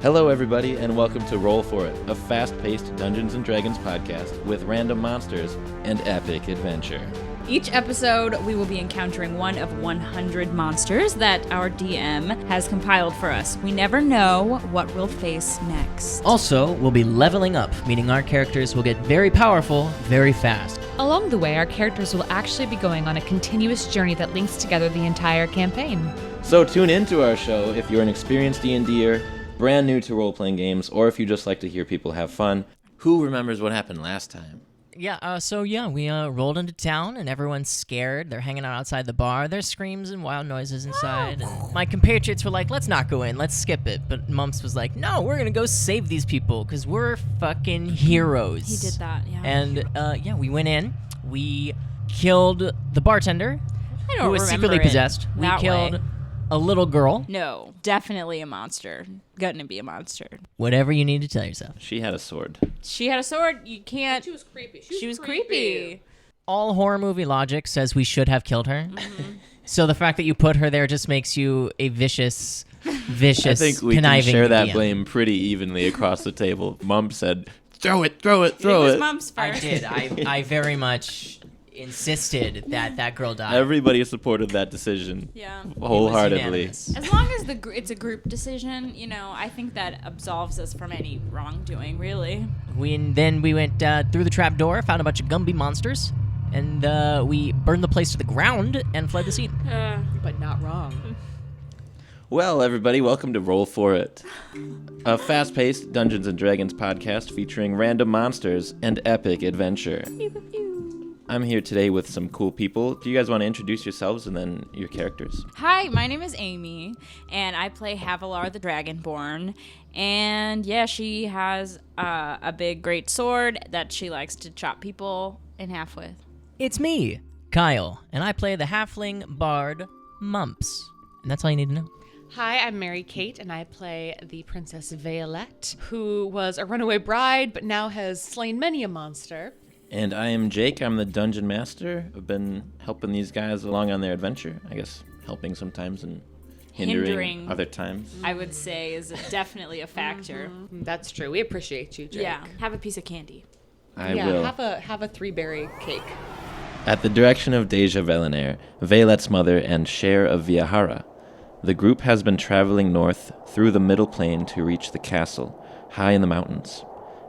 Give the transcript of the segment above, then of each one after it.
Hello, everybody, and welcome to Roll For It, a fast-paced Dungeons & Dragons podcast with random monsters and epic adventure. Each episode, we will be encountering one of 100 monsters that our DM has compiled for us. We never know what we'll face next. Also, we'll be leveling up, meaning our characters will get very powerful very fast. Along the way, our characters will actually be going on a continuous journey that links together the entire campaign. So tune into our show if you're an experienced D&D'er, brand new to role-playing games, or if you just like to hear people have fun. Who remembers what happened last time? We rolled into town and everyone's scared. They're hanging out outside the bar. There's screams and wild noises inside. And my compatriots were like, let's not go in, let's skip it. But Mumps was like, no, we're gonna go save these people because we're fucking heroes. He did that, yeah. And we went in. We killed the bartender, who was secretly possessed. We killed a little girl. No, definitely a monster. Gonna be a monster. Whatever you need to tell yourself. She had a sword. She had a sword. You can't. She was creepy. She was creepy. All horror movie logic says we should have killed her. Mm-hmm. So the fact that you put her there just makes you a vicious, I think we can share that DM. blame pretty evenly across the table. Mum said, throw it. It was Mum's first. I did. I very much insisted that girl die. Everybody supported that decision. Yeah. Wholeheartedly. It was As long as it's a group decision, I think that absolves us from any wrongdoing, really. Then we went through the trap door, found a bunch of Gumby monsters, and we burned the place to the ground and fled the scene. But not wrong. Well, everybody, welcome to Roll For It, a fast-paced Dungeons & Dragons podcast featuring random monsters and epic adventure. I'm here today with some cool people. Do you guys want to introduce yourselves and then your characters? Hi, my name is Amy, and I play Havilar the Dragonborn. And yeah, she has a big, great sword that she likes to chop people in half with. It's me, Kyle, and I play the halfling bard Mumps. And that's all you need to know. Hi, I'm Mary Kate, and I play the Princess Violette, who was a runaway bride, but now has slain many a monster. And I am Jake. I'm the Dungeon Master. I've been helping these guys along on their adventure. I guess helping sometimes and hindering other times. I would say is definitely a factor. Mm-hmm. That's true. We appreciate you, Jake. Yeah, have a piece of candy. I will. have a 3-berry cake. At the direction of Deja Velenair, Veilet's mother and Cher of Viajara, the group has been traveling north through the Middle Plain to reach the castle, high in the mountains.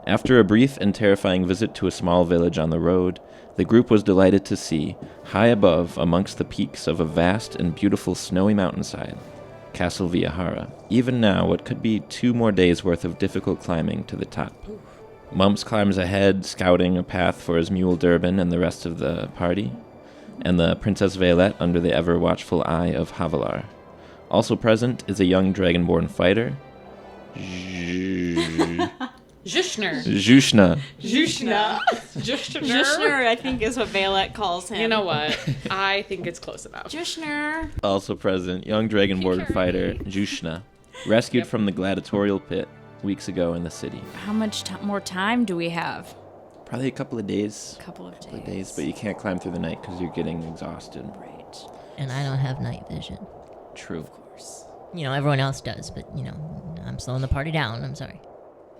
After a brief and terrifying visit to a small village on the road, the group was delighted to see, high above amongst the peaks of a vast and beautiful snowy mountainside, Castle Viajara. Even now, what could be 2 more days' worth of difficult climbing to the top. Mumps climbs ahead, scouting a path for his mule Durbin and the rest of the party, and the Princess Violette under the ever-watchful eye of Havilar. Also present is a young dragonborn fighter, Jushner. Jushner, I think is what Violette calls him. You know what? I think it's close enough. Jushner. Also present, young dragonborn fighter, Jushna, rescued from the gladiatorial pit weeks ago in the city. How much more time do we have? Probably a couple of days. Couple of days. But you can't climb through the night because you're getting exhausted. Right. And I don't have night vision. True. Of course. Everyone else does, but, I'm slowing the party down. I'm sorry.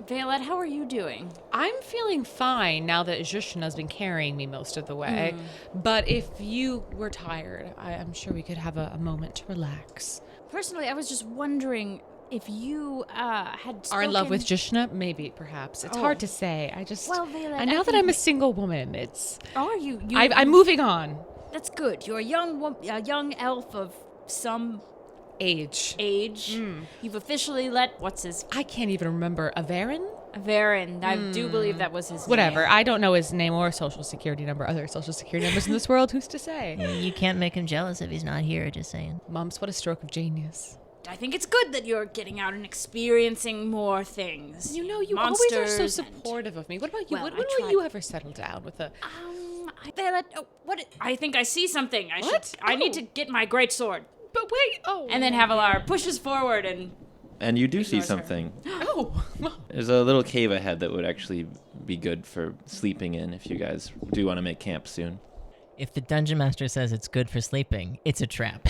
Violette, how are you doing? I'm feeling fine now that Jushna's been carrying me most of the way. But if you were tired, I'm sure we could have a moment to relax. Personally, I was just wondering if you had spoken... Are in love with Jushna? Maybe, perhaps. It's hard to say. Well, Violette, and now that I'm a single woman, it's... Are you? I'm moving on. That's good. You're a young elf of some... Age. You've officially what's his... I can't even remember. Avarin? Avarin. I do believe that was his Whatever. name. I don't know his name or social security number. Other social security numbers in this world. Who's to say? You can't make him jealous if he's not here, just saying. Mumps, what a stroke of genius. I think it's good that you're getting out and experiencing more things. You always are so supportive of me. What about you? Well, when I will tried. you ever settle down with a... I think I see something. What? I need to get my great sword. But wait, And then Havilar pushes forward and... And you do see Ignores her. something. Oh. There's a little cave ahead that would actually be good for sleeping in if you guys do want to make camp soon. If the dungeon master says it's good for sleeping, it's a trap.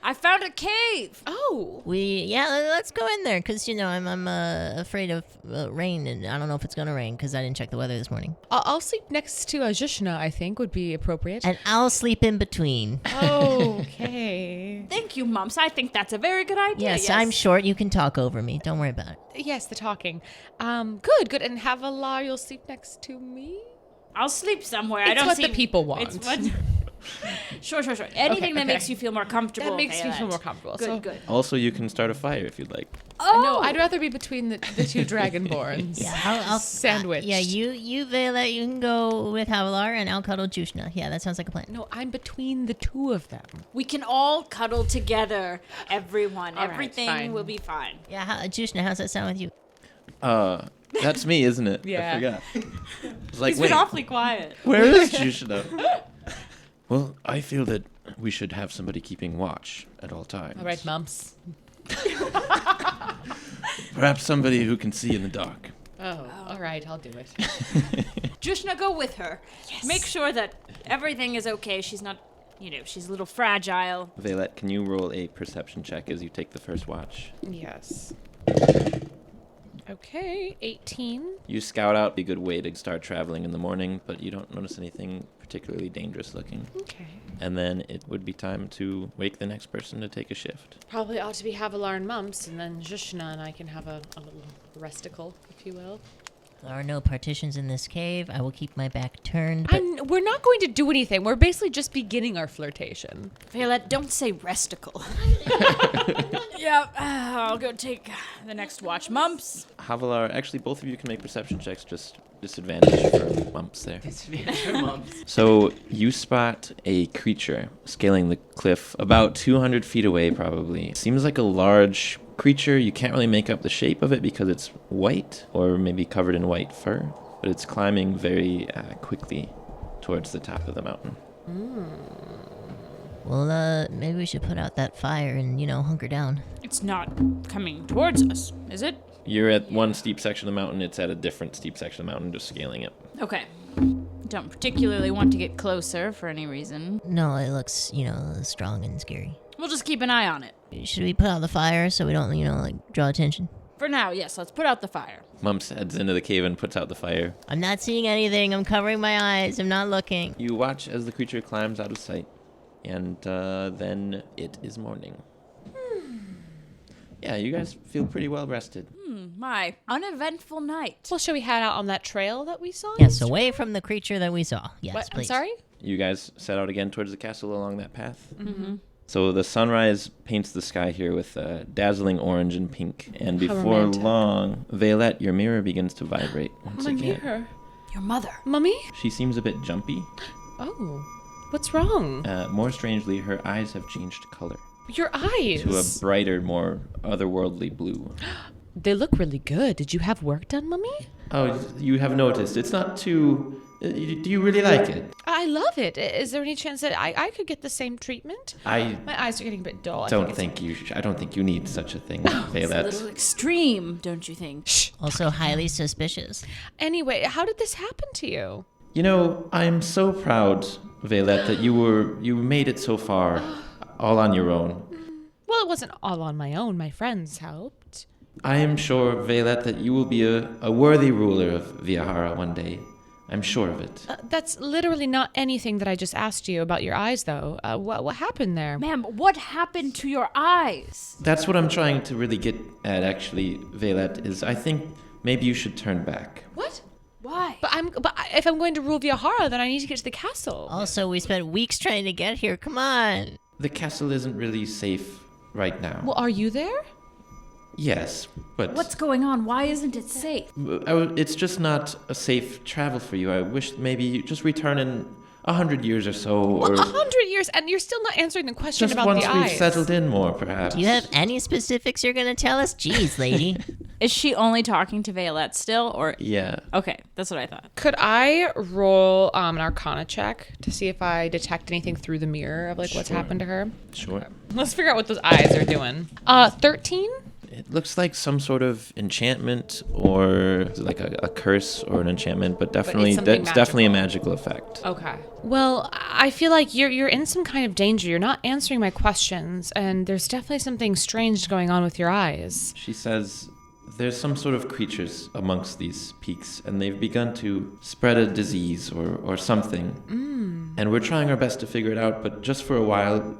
I found a cave. Oh. Let's go in there, because, I'm afraid of rain, and I don't know if it's going to rain, because I didn't check the weather this morning. I'll sleep next to Zhushna, I think, would be appropriate. And I'll sleep in between. Okay. Thank you, Mumps. I think that's a very good idea. Yes, I'm short. You can talk over me. Don't worry about it. Yes, the talking. Good. And Havalar, you'll sleep next to me? I'll sleep somewhere. It's I don't what see the people want. It's what. Sure. Anything that okay. makes you feel more comfortable. That makes me Violet. feel more comfortable. Good. Also, you can start a fire if you'd like. Oh No, I'd rather be between the two dragonborns. Yeah, I'll sandwich. You Vela, you can go with Havalar, and I'll cuddle Jushna. Yeah, that sounds like a plan. No, I'm between the two of them. We can all cuddle together, everyone. All right, Everything fine. will be fine. Yeah, Jushna, how's that sound with you? That's me, isn't it? Yeah. I forgot. It's like, He's wait, been awfully quiet. where is Jushna? Well, I feel that we should have somebody keeping watch at all times. All right, Mumps. Perhaps somebody who can see in the dark. Oh, all right, I'll do it. Jushna, go with her. Yes. Make sure that everything is okay. She's not, she's a little fragile. Valet, can you roll a perception check as you take the first watch? Yes. Okay, 18. You scout out a good way to start traveling in the morning, but you don't notice anything particularly dangerous looking. Okay. And then it would be time to wake the next person to take a shift. Probably ought to be Havalar and Mumps, and then Zhushna and I can have a little resticle, if you will. There are no partitions in this cave. I will keep my back turned. But We're not going to do anything. We're basically just beginning our flirtation. Violet, don't say resticle. Yeah, I'll go take the next watch. Mumps. Havalar, actually, both of you can make perception checks, just disadvantage for Mumps there. So you spot a creature scaling the cliff about 200 feet away, probably. Seems like a large creature. You can't really make up the shape of it because it's white, or maybe covered in white fur, but it's climbing very quickly towards the top of the mountain. Well, maybe we should put out that fire and, hunker down. It's not coming towards us, is it? You're at one steep section of the mountain, it's at a different steep section of the mountain, just scaling it. Okay. Don't particularly want to get closer for any reason. No, it looks, strong and scary. We'll just keep an eye on it. Should we put out the fire so we don't, draw attention? For now, yes, let's put out the fire. Mumps heads into the cave and puts out the fire. I'm not seeing anything. I'm covering my eyes. I'm not looking. You watch as the creature climbs out of sight, and then it is morning. Yeah, you guys feel pretty well rested. My uneventful night. Well, shall we head out on that trail that we saw? Yes, away from the creature that we saw. Yes, What? I'm please. sorry? You guys set out again towards the castle along that path. Mm-hmm. So the sunrise paints the sky here with dazzling orange and pink. And How before romantic. long, Valet, your mirror begins to vibrate once My again. mirror. Your mother. Mummy? She seems a bit jumpy. Oh. What's wrong? More strangely, her eyes have changed color Your eyes. to a brighter, more otherworldly blue. They look really good. Did you have work done, Mummy? Oh, you have noticed. It's not too... do you really like it? I love it. Is there any chance that I could get the same treatment? I My eyes are getting a bit dull. I don't think you need such a thing, It's a Valet. little extreme, don't you think? Shh. Also highly suspicious. Anyway, how did this happen to you? You know, I'm so proud, Valet, that you made it so far, all on your own. Well, it wasn't all on my own. My friends helped. I am sure, Valet, that you will be a worthy ruler of Viajara one day. I'm sure of it. That's literally not anything that I just asked you about your eyes, though. What happened there? Ma'am, what happened to your eyes? That's what I'm trying to really get at, actually, Valet, is I think maybe you should turn back. What? Why? But if I'm going to rule Viajara, then I need to get to the castle. Also, we spent weeks trying to get here. Come on. The castle isn't really safe right now. Well, are you there? Yes, but... What's going on? Why isn't it safe? It's just not a safe travel for you. I wish maybe you just return in 100 years or so, or 100 years, and you're still not answering the question just about once the we've eyes. settled in more, perhaps. Do you have any specifics you're going to tell us? Jeez, lady. Is she only talking to Violette still, or... Yeah. Okay, that's what I thought. Could I roll an Arcana check to see if I detect anything through the mirror of what's Sure. happened to her? Sure. Let's figure out what those eyes are doing. 13? It looks like some sort of enchantment or like a curse or an enchantment, but definitely something that's definitely a magical. magical effect. Okay. Well, I feel like you're in some kind of danger. You're not answering my questions, and there's definitely something strange going on with your eyes. She says there's some sort of creatures amongst these peaks, and they've begun to spread a disease or something. And we're trying our best to figure it out, but just for a while,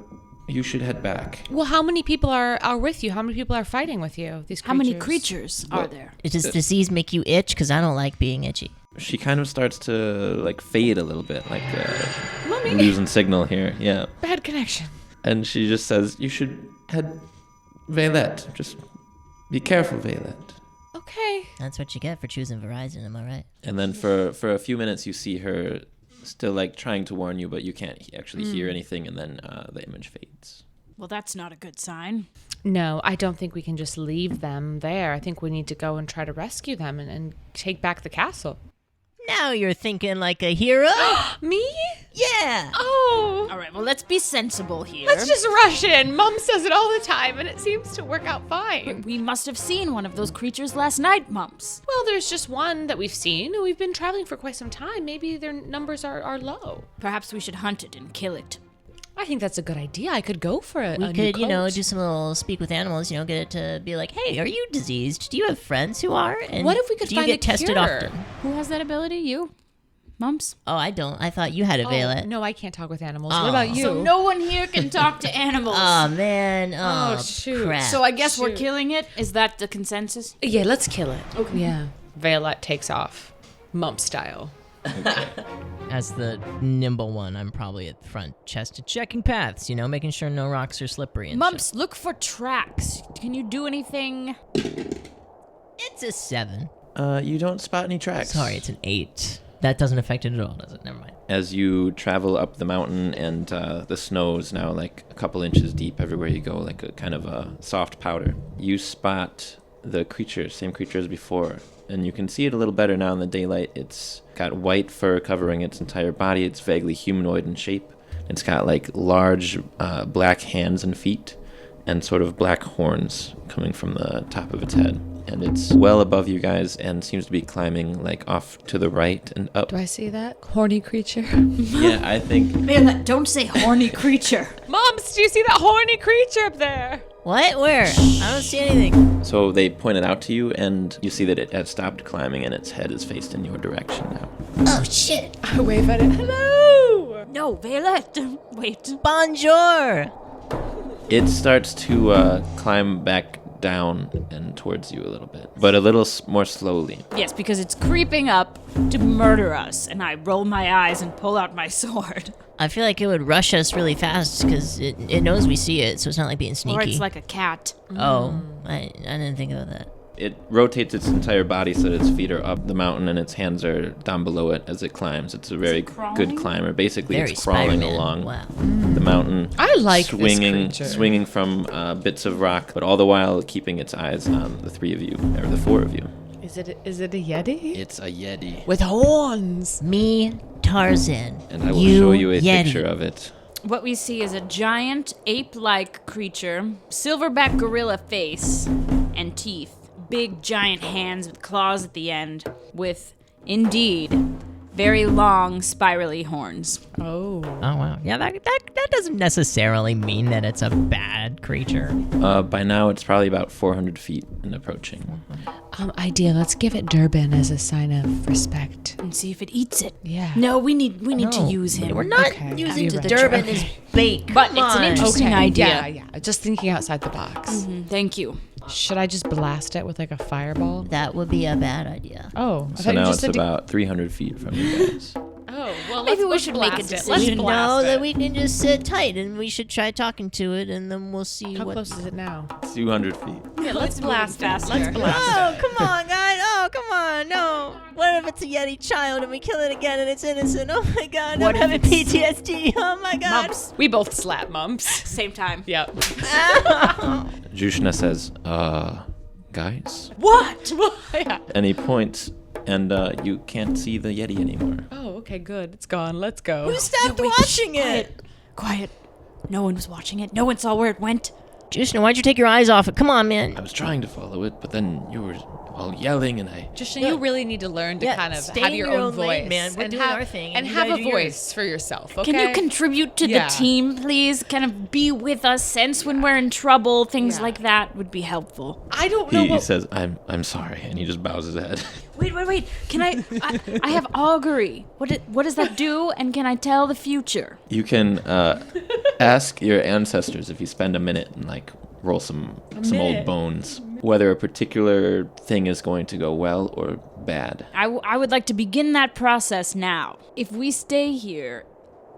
you should head back. Well, how many people are with you? How many people are fighting with you? These creatures? How many creatures are there? Does this disease make you itch? Because I don't like being itchy. She kind of starts to like fade a little bit, like Mommy. losing signal here. Yeah. Bad connection. And she just says, you should head Vailette. Just be careful, Vailette. Okay. That's what you get for choosing Verizon, am I right? And then for a few minutes, you see her still like trying to warn you, but you can't actually hear anything. And then the image fades. Well, that's not a good sign. No, I don't think we can just leave them there. I think we need to go and try to rescue them and take back the castle. Now you're thinking like a hero? Me? Yeah! Oh. All right, well, let's be sensible here. Let's just rush in. Mom says it all the time, and it seems to work out fine. We must have seen one of those creatures last night, Mumps. Well, there's just one that we've seen, and we've been traveling for quite some time. Maybe their numbers are low. Perhaps we should hunt it and kill it. I think that's a good idea. I could go for it. We could, do some little speak with animals, get it to be like, hey, are you diseased? Do you have friends who are? And What if we could do you find get a tested cure? often? Who has that ability? You? Mumps? Oh, I don't. I thought you had a Violet. No, I can't talk with animals. Oh. What about you? So no one here can talk to animals. Oh, man. Oh, shoot. crap. So I guess we're Shoot. killing it? Is that the consensus? Yeah, let's kill it. Okay. Yeah. Violette takes off, Mump style. As the nimble one, I'm probably at the front, chest checking paths, making sure no rocks are slippery and Mumps, look for tracks. Can you do anything? shit. It's a 7. You don't spot any tracks. Sorry, it's an 8. That doesn't affect it at all, does it? Never mind. As you travel up the mountain and the snow's now like a couple inches deep everywhere you go, like a kind of a soft powder, you spot the creature, same creature as before. And you can see it a little better now in the daylight. It's got white fur covering its entire body. It's vaguely humanoid in shape. It's got like large black hands and feet and sort of black horns coming from the top of its head. And it's well above you guys and seems to be climbing like off to the right and up. Do I see that? Horny creature. Yeah, I think Man, don't say horny creature. Mumps, do you see that horny creature up there? What? Where? I don't see anything. so. They point it out to you, and you see that it has stopped climbing, and its head is faced in your direction now. Oh, shit. I wave at it. Hello. No, Violette. Wait. Bonjour. It starts to climb back down and towards you a little bit, but a little more slowly. Yes, because it's creeping up to murder us, and I roll my eyes and pull out my sword. I feel like it would rush us really fast because it knows we see it, so it's not like being sneaky. Or it's like a cat. Oh, I didn't think about that. It rotates its entire body so that its feet are up the mountain and its hands are down below it as it climbs. It's a very good climber. Basically, Very it's crawling Spider-Man. along Wow. the mountain. I like this swinging, creature. swinging from bits of rock, but all the while keeping its eyes on the 3 of you, or the 4 of you. Is it a yeti? It's a yeti, With horns. Me, Tarzan. and I will show you a Yeti. picture of it. What we see is a giant ape-like creature, silverback gorilla face and teeth, big giant hands with claws at the end, with, indeed, very long spirally horns. Oh. Oh, wow. Yeah, that doesn't necessarily mean that it's a bad creature. By now, it's probably about 400 feet and approaching. Idea. Let's give it Durban as a sign of respect. And see if it eats it. Yeah. No, we need to No, use him. We're not Okay. using You're right. Durban Okay. as bait. But Come it's an on. interesting idea. Yeah. Just thinking outside the box. Thank you. Should I just blast it with like a fireball? That would be a bad idea. Oh. I So thought you now just it's said about 300 feet from you guys. Oh, well, Maybe we let's should make a blast it. decision. Let's You blast know it. that we can just sit tight and we should try talking to it and then we'll see How what... close is it now? 200 feet. Yeah, let's blast it. Let's Faster. blast Oh, come on, guys. Oh, come on. No. What if it's a Yeti child and we kill it again and it's innocent? Oh, my God. What I'm having if it's- PTSD. Oh, my God. Mumps. it. We both slap Mumps. Same time. Yep. Jushna says, guys? What? Yeah. And he points, and you can't see the yeti anymore. Oh, okay, good. It's gone. Let's go. Who stopped watching it? Quiet. No one was watching it. No one saw where it went. Justin, why'd you take your eyes off it? Come on, man. I was trying to follow it, but then you were all yelling, and I... Justin, you really need to learn to kind of stay have in your your own own lane, voice. man. We're and doing have, our thing, and and you have a gotta do yours. voice for yourself, okay? Can you contribute to Yeah. the team, please? Kind of be with us, sense when we're in trouble, things like that would be helpful. I don't know He what... says, I'm sorry, and he just bows his head. Wait. Can I have augury. What does that do? And can I tell the future? You can ask your ancestors if you spend a minute and, like, roll some old bones, whether a particular thing is going to go well or bad. I would like to begin that process now. If we stay here,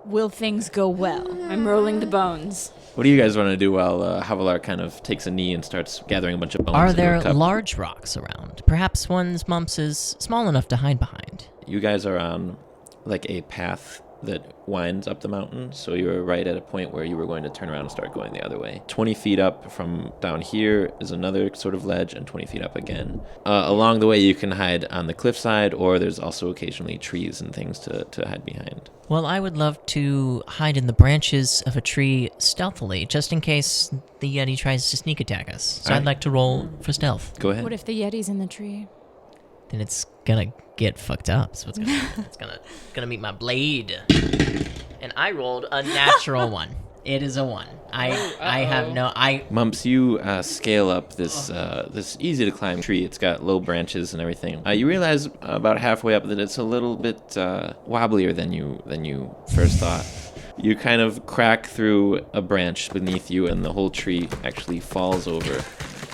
will things go well? I'm rolling the bones. What do you guys want to do while Havalar kind of takes a knee and starts gathering a bunch of bones Are into there a cup? large rocks around? Perhaps one's mumps is small enough to hide behind. You guys are on, like, a path that winds up the mountain, so you were right at a point where you were going to turn around and start going the other way. 20 feet up from down here is another sort of ledge, and 20 feet up again. Along the way, you can hide on the cliffside, or there's also occasionally trees and things to hide behind. Well, I would love to hide in the branches of a tree stealthily, just in case the Yeti tries to sneak attack us. So I'd Alright. like to roll for stealth. Go ahead. What if the Yeti's in the tree? Then it's gonna get fucked up. So it's gonna meet my blade. And I rolled a natural one. It is a 1. I have no... Mumps, you scale up this easy to climb tree. It's got low branches and everything. You realize about halfway up that it's a little bit wobblier than you first thought. You kind of crack through a branch beneath you, and the whole tree actually falls over.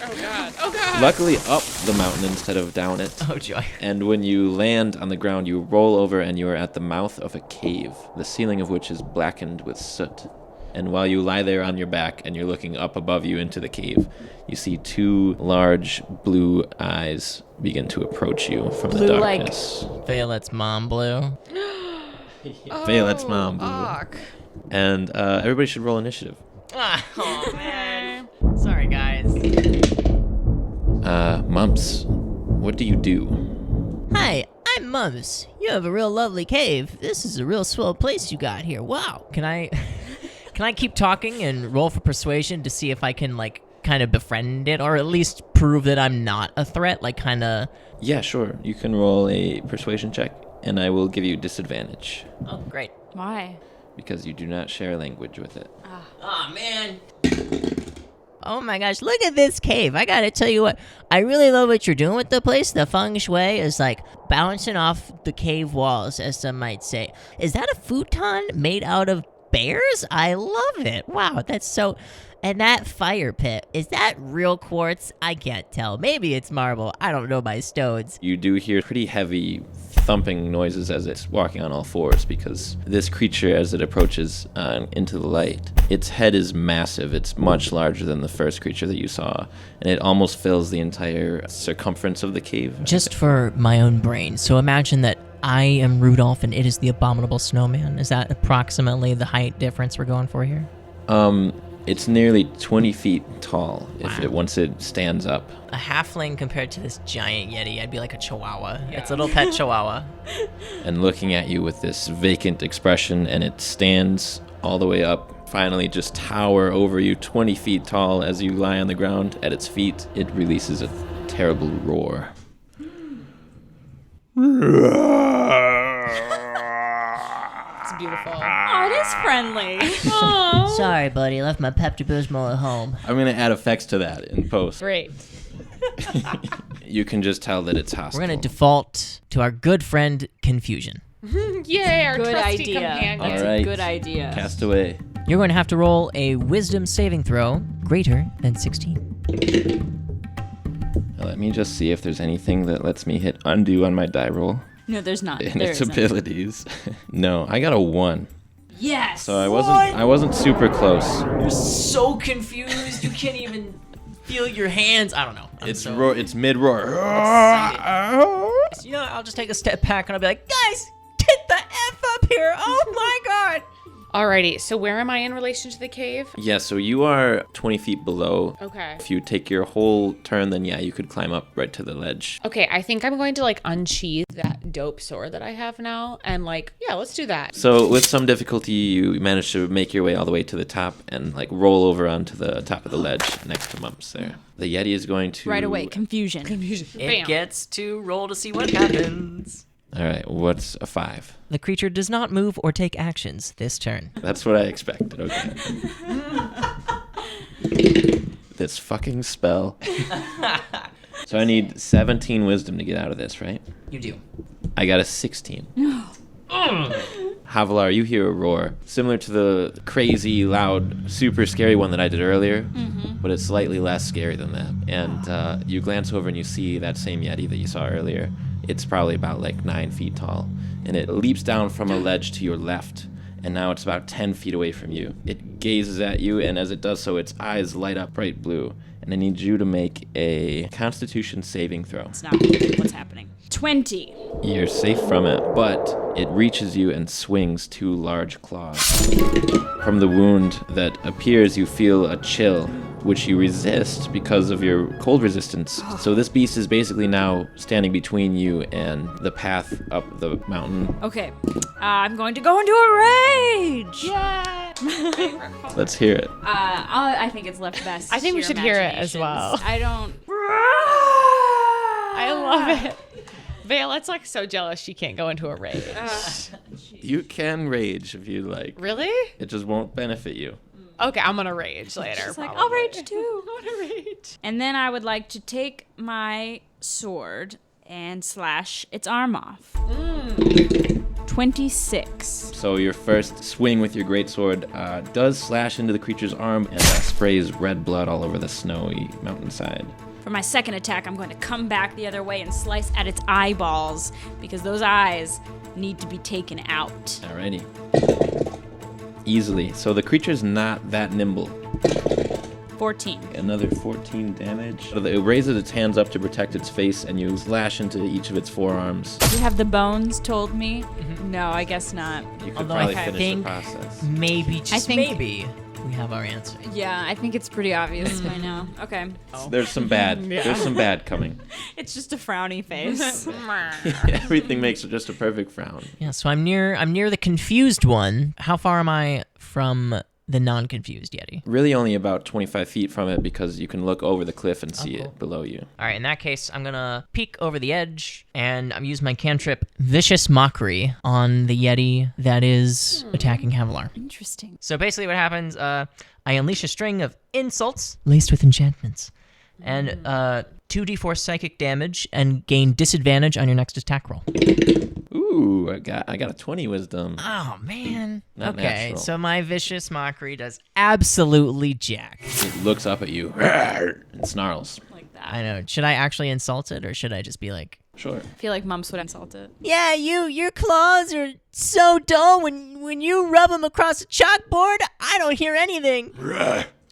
Oh, God. Luckily up the mountain instead of down it. Oh, joy. And when you land on the ground, you roll over and you are at the mouth of a cave, the ceiling of which is blackened with soot. And while you lie there on your back and you're looking up above you into the cave, you see 2 large blue eyes begin to approach you from the darkness. Violet's mom blue. Violet's mom blue. And everybody should roll initiative. Oh, man. Sorry, guys. Mumps, what do you do? Hi, I'm Mums. You have a real lovely cave. This is a real swell place you got here. Wow. Can I keep talking and roll for persuasion to see if I can, like, kind of befriend it, or at least prove that I'm not a threat, like, kind of... Yeah, sure. You can roll a persuasion check, and I will give you disadvantage. Oh, great. Why? Because you do not share language with it. Oh, man. Oh my gosh, look at this cave. I gotta tell you what, I really love what you're doing with the place. The feng shui is like bouncing off the cave walls, as some might say. Is that a futon made out of bears? I love it. Wow, that's so... And that fire pit, is that real quartz? I can't tell. Maybe it's marble. I don't know my stones. You do hear pretty heavy thumping noises as it's walking on all fours, because this creature, as it approaches into the light, its head is massive. It's much larger than the first creature that you saw, and it almost fills the entire circumference of the cave. Just for my own brain, so imagine that I am Rudolph and it is the abominable snowman. Is that approximately the height difference we're going for here? It's nearly 20 feet tall once it stands up. A halfling compared to this giant yeti, I'd be like a chihuahua. Yeah. It's a little pet chihuahua. And looking at you with this vacant expression, and it stands all the way up, finally just tower over you 20 feet tall as you lie on the ground at its feet. It releases a terrible roar. It's beautiful. Oh, it is friendly. Sorry, buddy. Left my Pepto-Bismol at home. I'm going to add effects to that in post. Great. You can just tell that it's hostile. We're going to default to our good friend, Confusion. Yay, our Good trusty idea. companion. All That's right. a good idea. Cast away. You're going to have to roll a wisdom saving throw greater than 16. Now, let me just see if there's anything that lets me hit undo on my die roll No, there's not. and There its isn't. abilities. No, I got a 1. Yes. So I wasn't super close. You're so confused. You can't even feel your hands. I don't know. It's mid roar. You know, I'll just take a step back and I'll be like, guys, get the F up here. Oh my God. Alrighty, so where am I in relation to the cave? Yeah, so you are 20 feet below. Okay. If you take your whole turn, then yeah, you could climb up right to the ledge. Okay, I think I'm going to like unsheath that dope sword that I have now and like, yeah, let's do that. So with some difficulty, you manage to make your way all the way to the top and like roll over onto the top of the ledge next to Mumps there. The Yeti is going to... Right away, confusion. It Bam. gets to roll to see what happens. All right, what's a 5? The creature does not move or take actions this turn. That's what I expected, okay. This fucking spell. So I need 17 wisdom to get out of this, right? You do. I got a 16. Havilar, you hear a roar, similar to the crazy, loud, super scary one that I did earlier, but it's slightly less scary than that. And you glance over and you see that same Yeti that you saw earlier. It's probably about like 9 feet tall, and it leaps down from a ledge to your left, and now it's about 10 feet away from you. It gazes at you, and as it does so, its eyes light up bright blue. And I need you to make a Constitution saving throw. It's not what's happening. 20. You're safe from it, but it reaches you and swings 2 large claws. From the wound that appears, you feel a chill, which you resist because of your cold resistance. So this beast is basically now standing between you and the path up the mountain. Okay, I'm going to go into a rage. Yeah. Let's hear it. I think it's left best. I think we to should your hear it as well. imaginations. I don't. I love it. Violet's like so jealous she can't go into a rage. You can rage if you like. Really? It just won't benefit you. Okay, I'm gonna rage later. She's like, probably. I'll rage too. I wanna rage. And then I would like to take my sword and slash its arm off. 26. So your first swing with your greatsword does slash into the creature's arm and sprays red blood all over the snowy mountainside. For my second attack, I'm going to come back the other way and slice at its eyeballs because those eyes need to be taken out. Alrighty. Easily. So the creature's not that nimble. 14. Another 14 damage. So it raises its hands up to protect its face, and you slash into each of its forearms. You have the bones told me? No, I guess not. You could Although probably I finish the think process. maybe, just think- maybe, we have our answer. Yeah, I think it's pretty obvious by now. Okay. There's some bad. There's some bad coming. It's just a frowny face. Everything makes it just a perfect frown. Yeah, so I'm near the confused one. How far am I from the non-confused Yeti? Really only about 25 feet from it because you can look over the cliff and see cool. it below you. All right, in that case, I'm gonna peek over the edge, and I'm using my cantrip Vicious Mockery on the Yeti that is attacking Havilar. Interesting. So basically what happens, I unleash a string of insults laced with enchantments, and 2d4 psychic damage, and gain disadvantage on your next attack roll. Ooh, I got a 20 wisdom. Oh, man. Not okay, natural. so my Vicious Mockery does absolutely jack. It looks up at you and snarls. Like that. I know. Should I actually insult it, or should I just be like, Sure. I feel like Mumps would insult it. yeah, your claws are so dull. When you rub them across a chalkboard, I don't hear anything.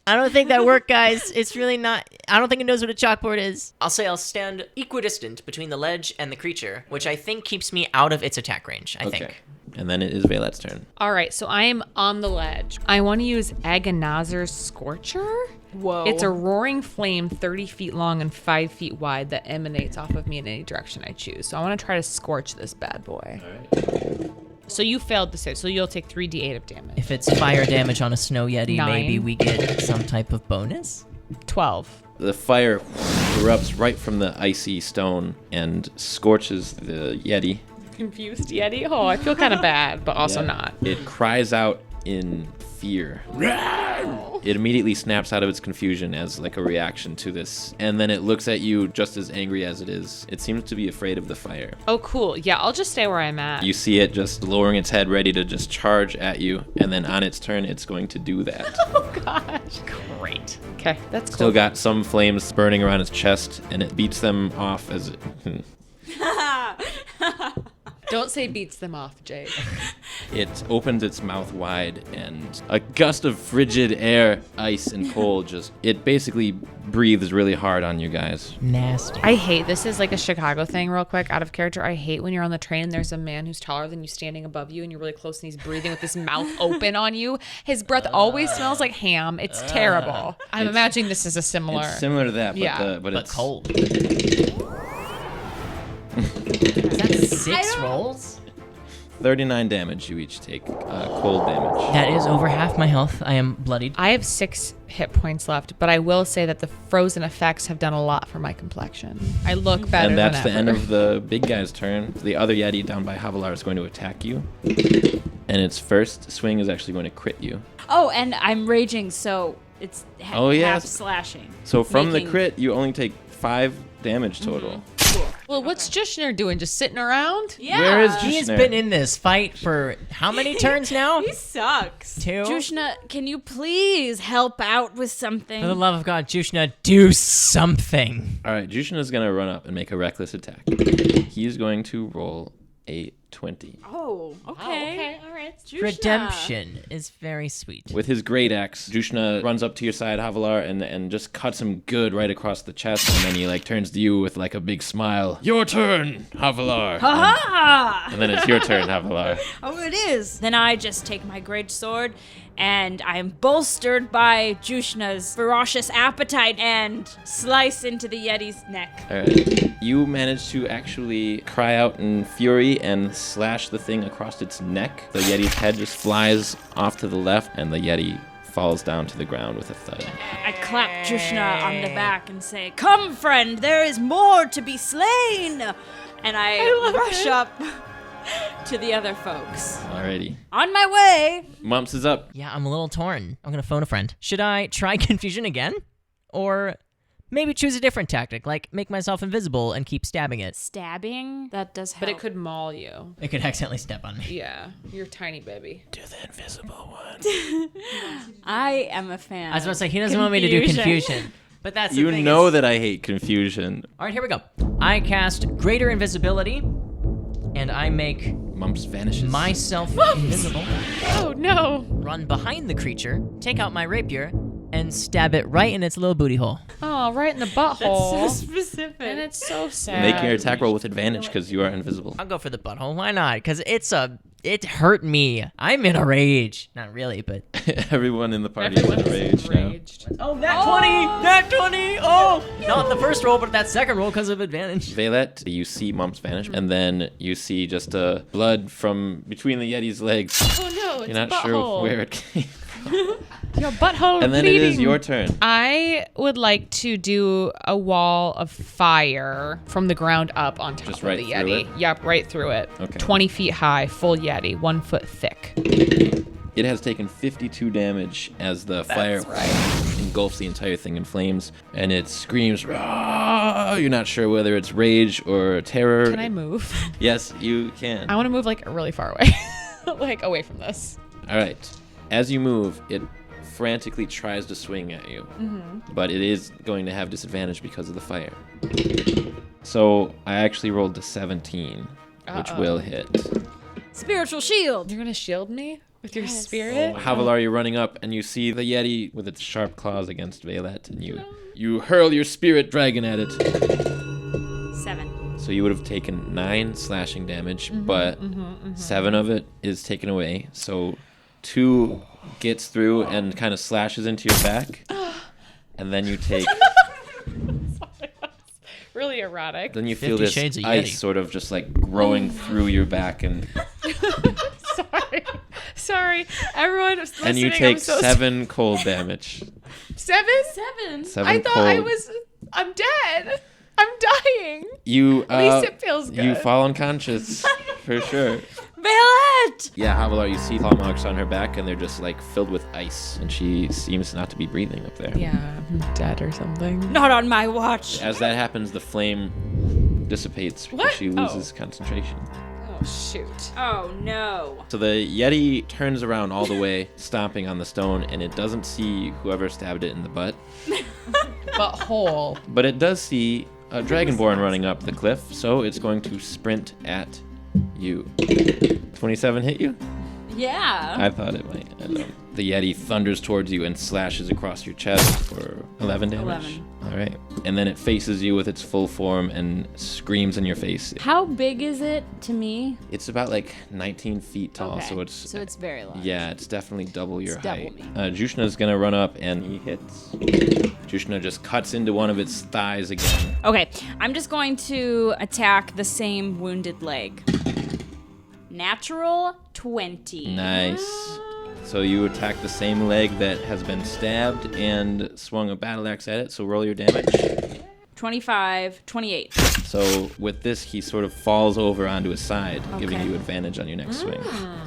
I don't think that worked, guys. It's really not. I don't think it knows what a chalkboard is. I'll say I'll stand equidistant between the ledge and the creature, which I think keeps me out of its attack range, I Okay. think. And then it is Vaylet's turn. All right, so I am on the ledge. I want to use Agonazer's Scorcher. Whoa. It's a roaring flame 30 feet long and 5 feet wide that emanates off of me in any direction I choose. So I want to try to scorch this bad boy. All right. So you failed the save, so you'll take 3d8 of damage. If it's fire damage on a snow yeti, 9. maybe we get some type of bonus. 12. The fire erupts right from the icy stone and scorches the Yeti. Confused Yeti? Oh, I feel kind of bad, but also Yeah. not. It cries out in fear. It immediately snaps out of its confusion as like a reaction to this, and then it looks at you just as angry as it is. It seems to be afraid of the fire. Oh, cool. Yeah, I'll just stay where I'm at. You see it just lowering its head, ready to just charge at you, and then on its turn, it's going to do that. Oh, gosh. Great. Okay, that's Still cool. got some flames burning around its chest, and it beats them off as it... Don't say beats them off, Jake. It opens its mouth wide, and a gust of frigid air, ice, and cold it basically breathes really hard on you guys. Nasty. I hate this is like a Chicago thing real quick out of character. I hate when you're on the train and there's a man who's taller than you standing above you and you're really close and he's breathing with his mouth open on you. His breath always smells like ham. It's terrible. I'm imagining this is a similar. It's similar to that, but, Yeah. but it's cold. Is that 6 rolls? 39 damage you each take, cold damage. That is over half my health. I am bloodied. I have 6 hit points left, but I will say that the frozen effects have done a lot for my complexion. I look better And that's than the end ever. of the big guy's turn. The other Yeti down by Havalar is going to attack you. And its first swing is actually going to crit you. Oh, and I'm raging, so it's half slashing. So from Making- the crit, you only take 5 damage total. Well, what's Jushner doing? Just sitting around? Yeah. Where is He has Jushner? been in this fight for how many turns now? He sucks. 2? Jushna, can you please help out with something? For the love of God, Jushna, do something. All right, Jushin is going to run up and make a reckless attack. He's going to roll a 20. Oh, okay. All right. Jushna. Redemption is very sweet. With his great axe, Jushna runs up to your side, Havalar, and just cuts him good right across the chest, and then he like turns to you with like a big smile. Your turn, Havalar. Ha! And then it's your turn, Havalar. Oh, it is. Then I just take my great sword, and I am bolstered by Jushna's ferocious appetite and slice into the Yeti's neck. All right. You manage to actually cry out in fury and slash the thing across its neck. The Yeti's head just flies off to the left, and the Yeti falls down to the ground with a thud. I clap Jushna on the back and say, "Come, friend, there is more to be slain!" And I rush up to the other folks. Alrighty. On my way! Mumps is up. Yeah, I'm a little torn. I'm gonna phone a friend. Should I try confusion again? Or maybe choose a different tactic, like make myself invisible and keep stabbing it? Stabbing? That does help. But it could maul you. It could accidentally step on me. Yeah. You're a tiny baby. Do the invisible one. I am a fan. I was about to say, he doesn't want me to do confusion. But that's the You thing, know is- that I hate confusion. All right, here we go. I cast Greater Invisibility, and I make Mumps vanishes. myself invisible, Oh, no. run behind the creature, take out my rapier, and stab it right in its little booty hole. Oh, right in the butthole. specific. And it's so sad. Make your attack roll with advantage because you are invisible. I'll go for the butthole. Why not? Because it hurt me. I'm in a rage. Not really, but... Everyone in the party is in a rage now. enraged. Oh, nat 20! Nat 20! Oh! Not the first roll, but that second roll because of advantage. Vaylet, you see Mumps vanish, and then you see just blood from between the Yeti's legs. Oh, no. It's You're not a sure butthole. where it came from. Your butthole And then bleeding. it is your turn. I would like to do a wall of fire from the ground up on top Just of right the through Yeti. it? Yep, right through it. Okay. 20 feet high, full Yeti, 1 foot thick. It has taken 52 damage as the fire engulfs the entire thing in flames, and it screams, "Rah!" You're not sure whether it's rage or terror. Can I move? Yes, you can. I want to move like really far away. Like away from this. All right. As you move, it frantically tries to swing at you, but it is going to have disadvantage because of the fire. So I actually rolled a 17, which will hit. Spiritual shield. You're going to shield me with your spirit? Havalar, you're running up, and you see the Yeti with its sharp claws against Vaylet, and you hurl your spirit dragon at it. 7. So you would have taken 9 slashing damage, but 7 of it is taken away. So 2 gets through and kind of slashes into your back, and then you take. Really erotic. Then you 50 feel this Shades of ice Yeti. sort of just like growing through your back, and Sorry. Everyone was listening. and you I'm take so 7 cold damage. 7? 7 I thought cold. I'm dead. I'm dying. You At least it feels You good. fall unconscious for sure. Vaylet! Yeah, Havalar, you see claw marks on her back, and they're just like filled with ice, and she seems not to be breathing up there. Yeah, I'm dead or something. Not on my watch. As that happens, the flame dissipates because What? she loses concentration. Oh, shoot. Oh no. So the Yeti turns around all the way, stomping on the stone, and it doesn't see whoever stabbed it in the butt, Butthole. but it does see a Dragonborn running up the cliff, so it's going to sprint at you. 27 hit you? Yeah. I thought it might. And, the Yeti thunders towards you and slashes across your chest for 11 damage. 11. All right. And then it faces you with its full form and screams in your face. How big is it to me? It's about like 19 feet tall, Okay. so it's very large. yeah, it's definitely double your It's double height. me. Jushna's gonna run up and he hits. Jushna just cuts into one of its thighs again. Okay, I'm just going to attack the same wounded leg. Natural 20. Nice. So you attack the same leg that has been stabbed and swung a battle axe at it. So roll your damage. 25, 28. So with this, he sort of falls over onto his side, giving Okay. you advantage on your next swing.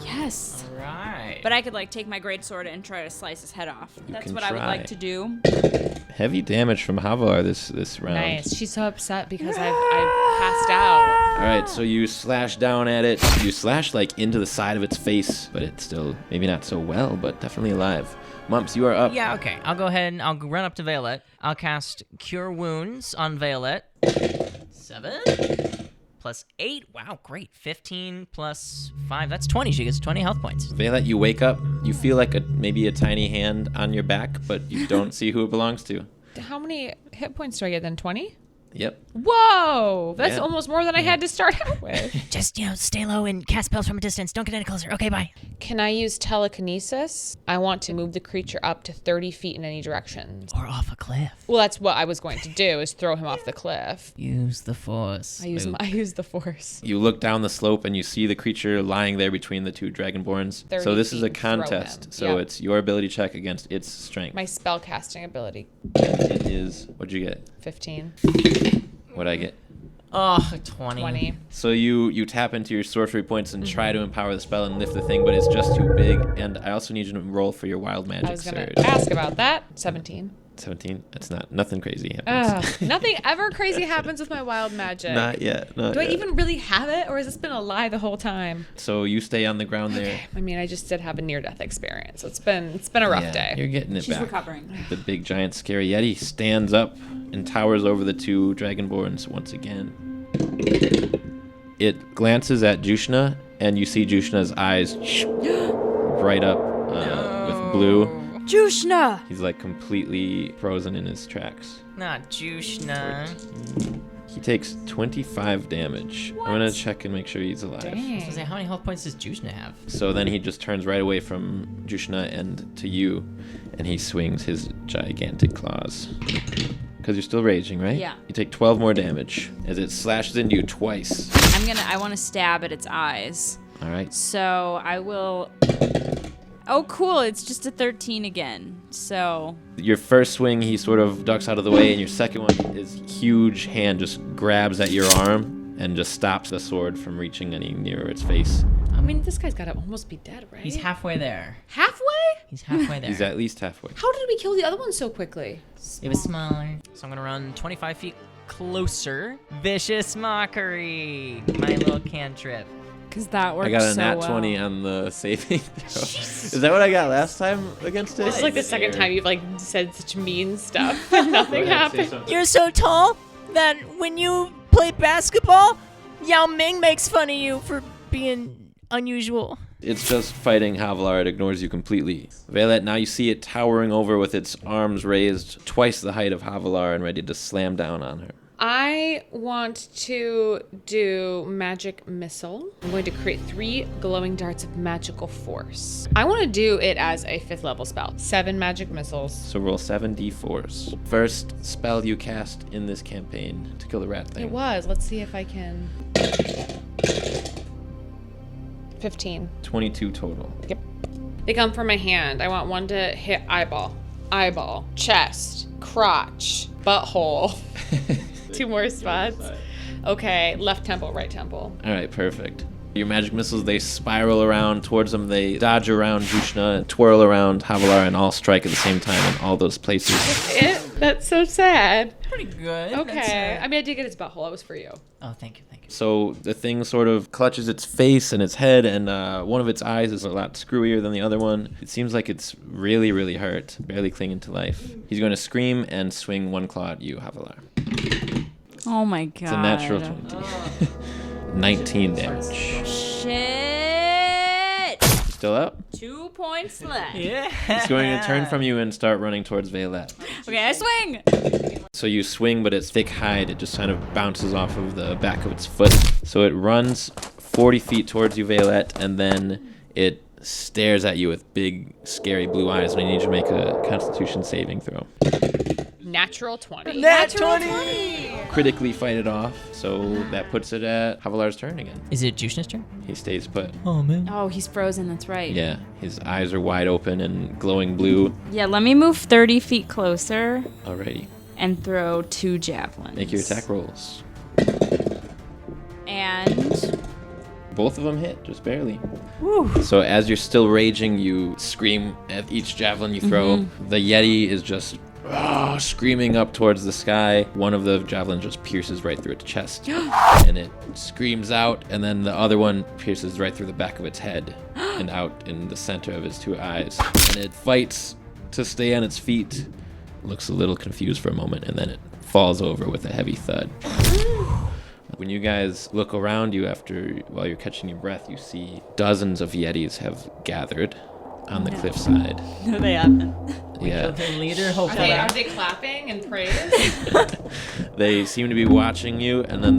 Yes. Right. But I could like take my greatsword and try to slice his head off. That's can what I would try. like to do. Heavy damage from Havar this round. Nice. She's so upset because I've passed out. All right, so you slash down at it. You slash like into the side of its face, but it's still maybe not so well, but definitely alive. Mumps, you are up. Yeah, okay. I'll go ahead and I'll run up to Violet. I'll cast Cure Wounds on Violet. 7 plus 8. Wow, great. 15 plus 5. That's 20. She gets 20 health points. Violet, you wake up. You feel like maybe a tiny hand on your back, but you don't see who it belongs to. How many hit points do I get then? 20? Yep. Whoa! That's Yeah. almost more than I had to start out with. Just, stay low and cast spells from a distance. Don't get any closer. Okay, bye. Can I use telekinesis? I want to move the creature up to 30 feet in any direction. Or off a cliff. Well, that's what I was going to do, is throw him off the cliff. Use the force. I use the force. You look down the slope and you see the creature lying there between the two dragonborns. 30 So this is a feet, throw contest. him. So Yep. it's your ability check against its strength. My spell casting ability, It is. What'd you get? 15, What'd I get? Oh, 20. 20. So you tap into your sorcery points and try to empower the spell and lift the thing, but it's just too big. And I also need you to roll for your wild magic I was going surge. to ask about that. 17. 17. That's nothing crazy happens. Nothing ever crazy happens with my wild magic. Not yet. Not Do I yet. even really have it, or has this been a lie the whole time? So you stay on the ground there. I mean, I just did have a near-death experience. So it's been a rough Yeah, day. You're getting it She's back. recovering. The big giant scary Yeti stands up and towers over the two dragonborns once again. It glances at Jushna, and you see Jushna's eyes bright up with blue. Jushna! He's like completely frozen in his tracks. Not Jushna. He takes 25 damage. I'm gonna check and make sure he's alive. I was gonna say, how many health points does Jushna have? So then he just turns right away from Jushna and to you, and he swings his gigantic claws. Because you're still raging, right? Yeah. You take 12 more damage as it slashes into you twice. I want to stab at its eyes. All right. So I will. Oh, cool. It's just a 13 again. So. Your first swing, he sort of ducks out of the way, and your second one, his huge hand just grabs at your arm and just stops the sword from reaching any nearer its face. I mean, this guy's got to almost be dead, right? He's halfway there. halfway? He's halfway there. He's at least halfway. How did we kill the other one so quickly? It was smaller. So I'm gonna run 25 feet closer. Vicious Mockery. My little cantrip. Because that works I got a so nat well. 20 on the saving throw. Is that what I got last time against it? This is like the second time you've like said such mean stuff and nothing happened. You're so tall that when you play basketball, Yao Ming makes fun of you for being unusual. It's just fighting Havilar. It ignores you completely. Violet, now you see it towering over with its arms raised twice the height of Havilar and ready to slam down on her. I want to do magic missile. I'm going to create 3 glowing darts of magical force. I want to do it as a 5th level spell. 7 magic missiles. So roll 7d4s. First spell you cast in this campaign to kill the rat thing. It was. Let's see if I can. 15. 22 total. Yep. They come from my hand. I want one to hit eyeball, chest, crotch, butthole. 2 more spots. Okay, left temple, right temple. All right, perfect. Your magic missiles, they spiral around towards them. They dodge around Jushna, twirl around Havilar, and all strike at the same time in all those places. That's so sad. Pretty good. Okay. I mean, I did get its butthole. That was for you. Oh, thank you. So the thing sort of clutches its face and its head, and one of its eyes is a lot screwier than the other one. It seems like it's really, really hurt, barely clinging to life. He's going to scream and swing one claw at you, Havilar. Oh my god. It's a natural 20. 19 damage. Shit! still up? 2 points left. It's going to turn from you and start running towards Violette. Okay, I swing. So you swing, but its thick hide, it just kind of bounces off of the back of its foot. So it runs 40 feet towards you, Violette, and then it stares at you with big, scary blue eyes, and I need you to make a Constitution saving throw. Natural 20. Natural 20! Critically fight it off, so that puts it at Havalar's turn again. Is it Jushna's turn? He stays put. Oh, man. Oh, he's frozen. That's right. Yeah, his eyes are wide open and glowing blue. Yeah, let me move 30 feet closer Alrighty, and throw 2 javelins. make your attack rolls. And Both of them hit, just barely. whew, So as you're still raging, you scream at each javelin you throw. The Yeti is just screaming up towards the sky. One of the javelins just pierces right through its chest, and it screams out, and then the other one pierces right through the back of its head and out in the center of its 2 eyes. And it fights to stay on its feet, looks a little confused for a moment, and then it falls over with a heavy thud. When you guys look around you while you're catching your breath, you see dozens of Yetis have gathered on the cliffside. no, they haven't. Yeah, The leader, Are hopefully. they clapping and praise? they seem to be watching you, and then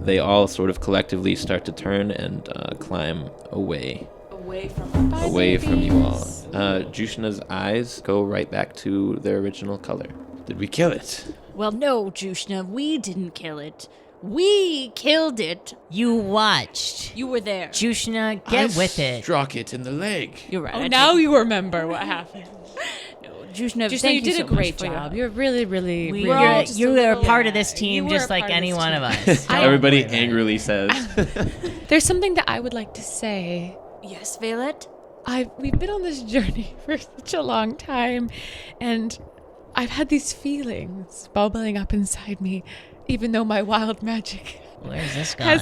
they all sort of collectively start to turn and climb away Away from from you all. Jushna's eyes go right back to their original color. Did we kill it? Well, no, Jushna, we didn't kill it. We killed it. You watched. You were there. Jushna, get with it. Struck it in the leg. You're right. Oh, now you remember what happened. Jushna, Just thank you did so a great much for your job. help. You're really, really, We- really We're all You're, just you a are little- part of this You team were just a like part of any this one team. of us. Don't Everybody worry about it. angrily says. There's something that I would like to say. Yes, Violette? We've been on this journey for such a long time, and I've had these feelings bubbling up inside me, even though my wild magic Where's this guy?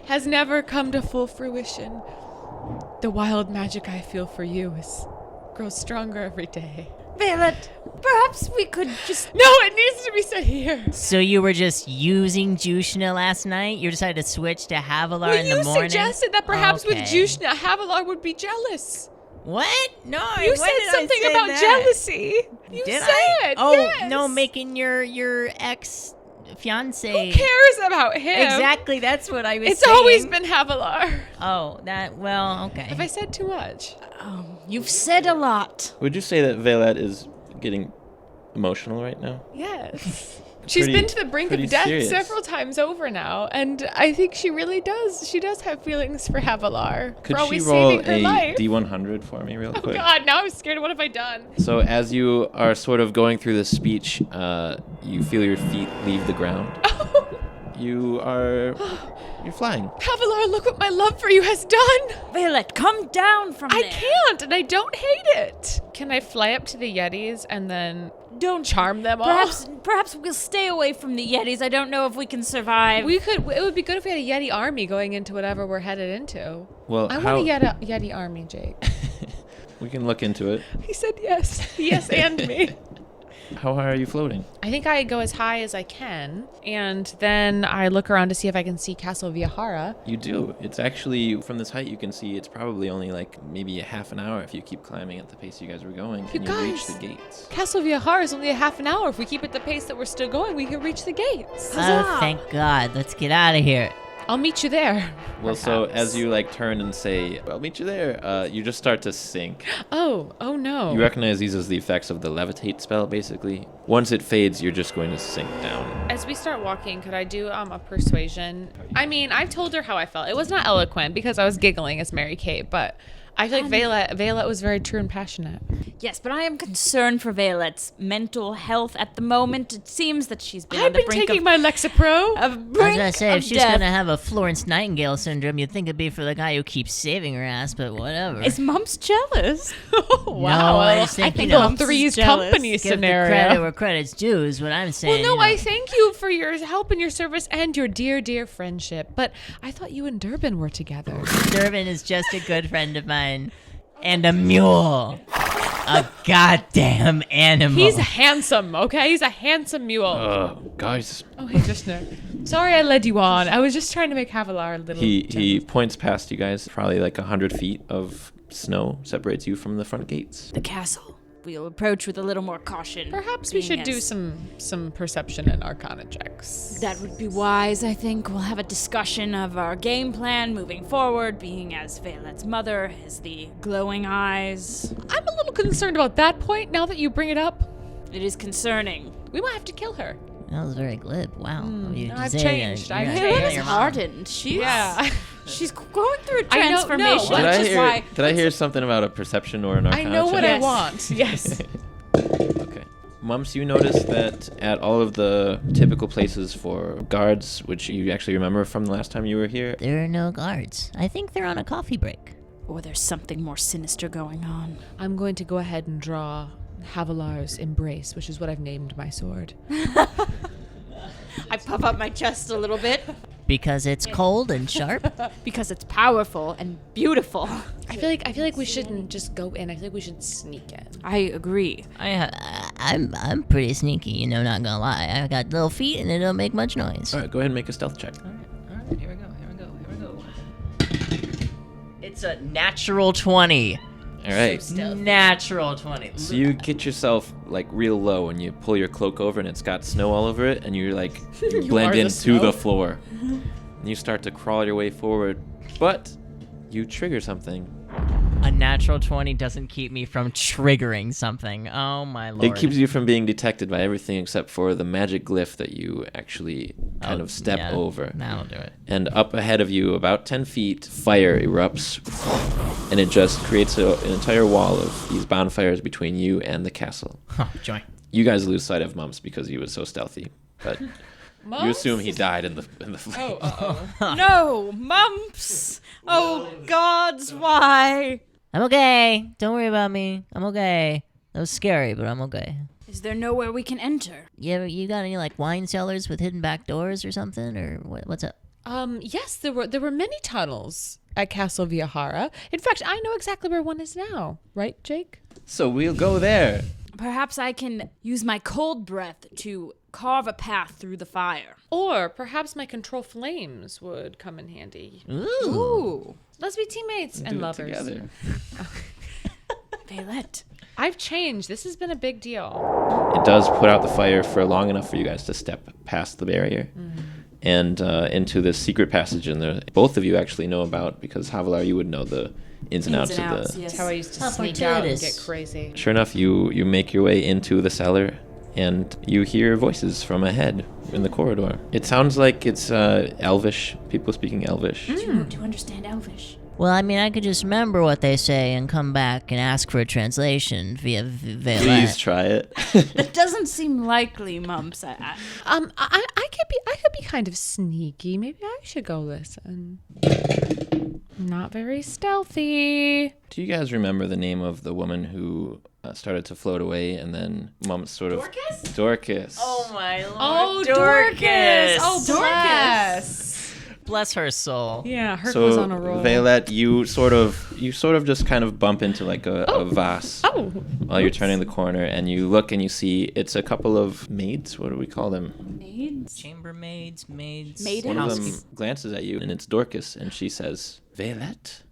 has never come to full fruition. The wild magic I feel for you grows stronger every day. Violette, perhaps we could just... No, it needs to be said here. So you were just using Jushna last night? You decided to switch to Havalar Well, in the you morning? suggested that perhaps with Okay. Jushna, Havalar would be jealous. What? No, You when said did I something say about that? jealousy. You Did said, I? Oh, yes. no, making your ex fiance. Who cares about him? Exactly, that's what I was It's saying. always been Havalar. Oh, well, okay. Have I said too much? You've said a lot. Would you say that Violette is getting emotional right now? Yes. She's Pretty- been to the brink pretty of death serious. several times over now, and I think she really does. She does have feelings for Havalar. Could for she always roll saving her a life. D100 for me real Oh quick? God! Now I'm scared. What have I done? So as you are sort of going through this speech, you feel your feet leave the ground. You're flying. Havalar, look what my love for you has done. Violette, come down from I there. can't, and I don't hate it. Can I fly up to the Yetis and then Don't charm them all? Perhaps we'll stay away from the Yetis. I don't know if we can survive. We could. It would be good if we had a Yeti army going into whatever we're headed into. Well, I want a Yeti army, Jake. we can look into it. He said yes. Yes, and me. How high are you floating? I think I go as high as I can, and then I look around to see if I can see Castle Viajara. You do. It's actually, from this height, you can see it's probably only like maybe a half an hour if you keep climbing at the pace you guys were going. You and you reach guys. the gates. Castle Viajara is only a half an hour. If we keep at the pace that we're still going, we can reach the gates. Oh, thank God. Let's get out of here. I'll meet you there. Well, so perhaps. as you like turn and say, "I'll meet you there," you just start to sink. Oh no. You recognize these as the effects of the levitate spell, basically. Once it fades, you're just going to sink down. As we start walking, could I do a persuasion? I mean, I've told her how I felt. It was not eloquent because I was giggling as Mary Kate, but I feel like Violette was very true and passionate. Yes, but I am concerned for Violette's mental health at the moment. It seems that she's been on I've the been brink taking of, my Lexapro. of I was brink gonna say, of if she's death. gonna have a Florence Nightingale syndrome, you'd think it'd be for the guy who keeps saving her ass, but whatever. Is Mom's jealous? No, I just think, I think you know, a Three's jealous. Company give scenario. the credit where credit's due is what I'm saying. Well, no, you know. I thank you for your help and your service and your dear, dear friendship. But I thought you and Durbin were together. Durbin is just a good friend of mine. And a mule. A goddamn animal. He's handsome, okay? He's a handsome mule. Guys. Oh, hey, Trishna. Sorry I led you on. I was just trying to make Havalar a little... He points past you guys, probably like 100 feet of snow separates you from the front gates. The castle. We'll approach with a little more caution. Perhaps we should do some perception and arcana checks. That would be wise, I think. We'll have a discussion of our game plan moving forward, being as Violet's mother, as the glowing eyes. I'm a little concerned about that point now that you bring it up. It is concerning. We might have to kill her. That was very glib. Wow. I've changed. I've you're Violet changed. is your mom. hardened. She's going through a I know- no, transformation. what? Which is why- Did I hear something about a perception or an I arcana know what check? I want. Yes. Okay. Mumps, you notice that at all of the typical places for guards, which you actually remember from the last time you were here, There are no guards. I think they're on a coffee break. Or there's something more sinister going on. I'm going to go ahead and draw Havilar's Embrace, which is what I've named my sword. I puff up my chest a little bit Because it's cold and sharp? because it's powerful and beautiful. I feel like we shouldn't just go in. I feel like we should sneak in. I agree. I'm pretty sneaky, you know, not gonna lie. I got little feet and they don't make much noise. all right, go ahead and make a stealth check. All right, here we go. It's a natural 20. All right. Natural 20. So you get yourself like real low and you pull your cloak over and it's got snow all over it and you're like you blend are the into snow. the floor. And you start to crawl your way forward, but you trigger something. A natural 20 doesn't keep me from triggering something. Oh my lord. It keeps you from being detected by everything except for the magic glyph that you actually kind of step yeah, over. That'll do it. And up ahead of you, about 10 feet, fire erupts. And it just creates an entire wall of these bonfires between you and the castle. Oh, joy. You guys lose sight of Mumps because he was so stealthy. But you assume he died in the flame. No, mumps! Oh, gods, why? I'm okay. Don't worry about me. I'm okay. That was scary, but I'm okay. Is there nowhere we can enter? You got any like wine cellars with hidden back doors or something, or what's up? Yes, there were many tunnels at Castle Viajara. In fact, I know exactly where one is now. Right, Jake? So we'll go there. Perhaps I can use my cold breath to carve a path through the fire. Or perhaps my control flames would come in handy. Ooh. Let's be teammates and Do it lovers. together. Violet. I've changed. This has been a big deal. It does put out the fire for long enough for you guys to step past the barrier and into this secret passage. And both of you actually know about, because Havilar, you would know the ins and outs of the. That's how I used to How sneak out and fortuitous. get crazy. Sure enough, you make your way into the cellar, and you hear voices from ahead in the corridor. It sounds like it's Elvish, people speaking Elvish. Do you understand Elvish? Well, I mean, I could just remember what they say and come back and ask for a translation via Violet. Please try it. That doesn't seem likely, mumps. I could be kind of sneaky. Maybe I should go listen. Not very stealthy. Do you guys remember the name of the woman who started to float away and then Mumps sort of... Dorcas? Oh my lord. Oh, Dorcas. Oh, Dorcas. Bless her soul. Yeah, her So, goes on a roll. Violet, you sort of just kind of bump into like a vase while you're turning the corner, and you look and you see it's a couple of maids. What do we call them? Maids? Chambermaids, maids. Maiden? One of them Housekeeper. glances at you, and it's Dorcas, and she says, "Violet,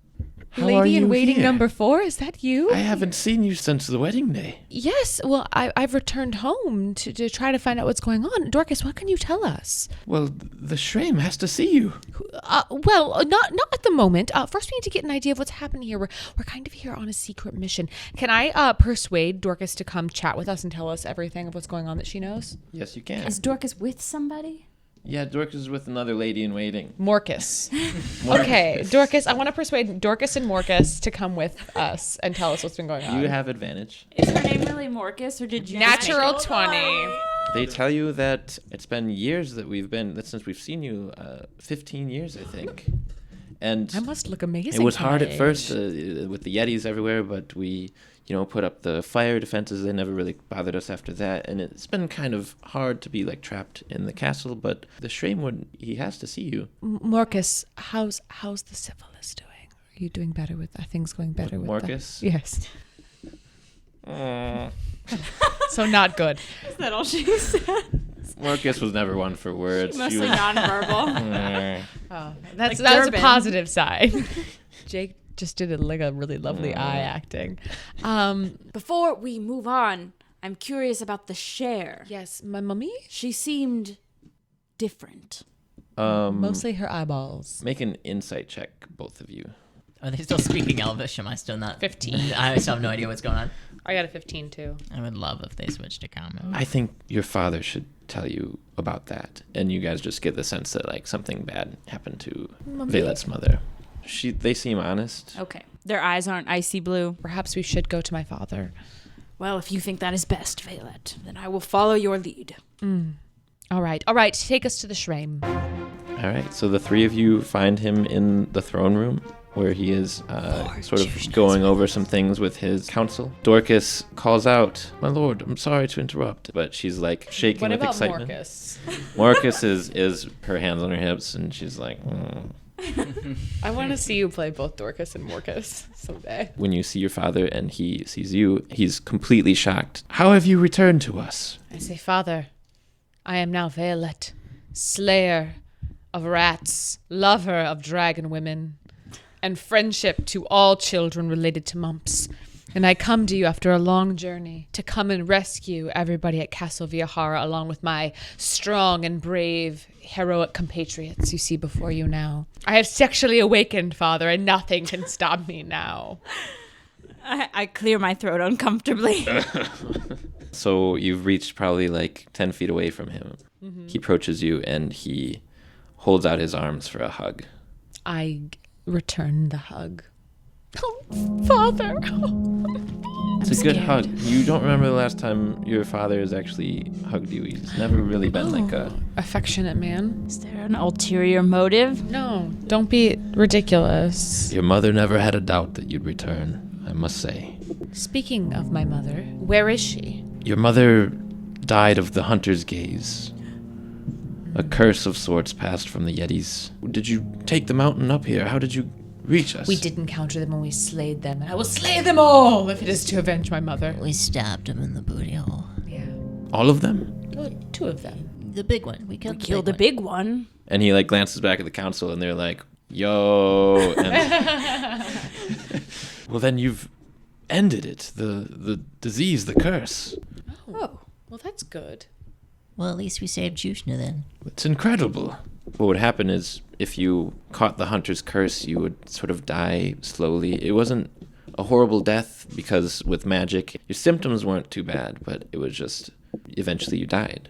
how are Lady in you waiting here? number 4, is that you? I haven't seen you since the wedding day." Yes, well, I've returned home to try to find out what's going on. Dorcas, what can you tell us? Well, the Shrame has to see you. Well, not at the moment. First, we need to get an idea of what's happening here. We're kind of here on a secret mission. Can I persuade Dorcas to come chat with us and tell us everything of what's going on that she knows? Yes, you can. Is Dorcas with somebody? Yeah, Dorcas is with another lady in waiting. Morcus. Okay, Dorcas, I want to persuade Dorcas and Morcus to come with us and tell us what's been going on. You have advantage. Is her name really Morcus, or did you Natural 20. They tell you that it's been years since we've seen you, 15 years, I think. And I must look amazing. it was for hard my at first age. with the Yetis everywhere, but we, put up the fire defenses. They never really bothered us after that. And it's been kind of hard to be like trapped in the castle, but the Shrame he has to see you. Morcus, how's the syphilis doing? Are you doing better with things going better with Morcus? Yes. So not good. Is that all she said? Marcus was never one for words. Mostly nonverbal. Mm. That's Like a Durbin. positive side. Jake, just did like a really lovely eye acting. Before we move on, I'm curious about the share. Yes, my mummy? She seemed different. Mostly her eyeballs. Make an insight check, both of you. Are they still speaking Elvish? Am I still not? 15. I still have no idea what's going on. I got a 15 too. I would love if they switched to common. I think your father should tell you about that, and you guys just get the sense that like something bad happened to Vaylet's mother. They seem honest. Okay. Their eyes aren't icy blue. Perhaps we should go to my father. Well, if you think that is best, Vaylet, then I will follow your lead. All right. Take us to the shrine. All right, so the three of you find him in the throne room where he is sort of going over some things with his council. Dorcas calls out, "My lord, I'm sorry to interrupt," but she's like shaking What with about excitement. Morcus? Morcus is her hands on her hips, and she's like, I want to see you play both Dorcas and Morcus someday. When you see your father and he sees you, he's completely shocked. "How have you returned to us?" I say, Father, I am now Vaylet, slayer of rats, lover of dragon women, and friendship to all children related to mumps. And I come to you after a long journey to come and rescue everybody at Castle Viajara along with my strong and brave, heroic compatriots you see before you now. I have sexually awakened, Father, and nothing can stop me now. I clear my throat uncomfortably. So you've reached probably like 10 feet away from him. Mm-hmm. He approaches you and he holds out his arms for a hug. I return the hug. Oh, Father. It's a good hug. You don't remember the last time your father has actually hugged you. He's never really been like a... Affectionate man. Is there an ulterior motive? No, don't be ridiculous. Your mother never had a doubt that you'd return, I must say. Speaking of my mother, where is she? Your mother died of the hunter's gaze. A curse of sorts passed from the Yetis. Did you take the mountain up here? How did you reach us? We did encounter them when we slayed them, and I will slay them all if it is to avenge my mother. We stabbed him in the booty hole. Yeah. All of them? Well, 2 of them. The big one. We killed The big one. And he like glances back at the council and they're like, "Yo." And well, then you've ended it. The disease, the curse. Oh, well, that's good. Well, at least we saved Jushna then. It's incredible. What would happen is if you caught the hunter's curse, you would sort of die slowly. It wasn't a horrible death because with magic, your symptoms weren't too bad, but it was just eventually you died.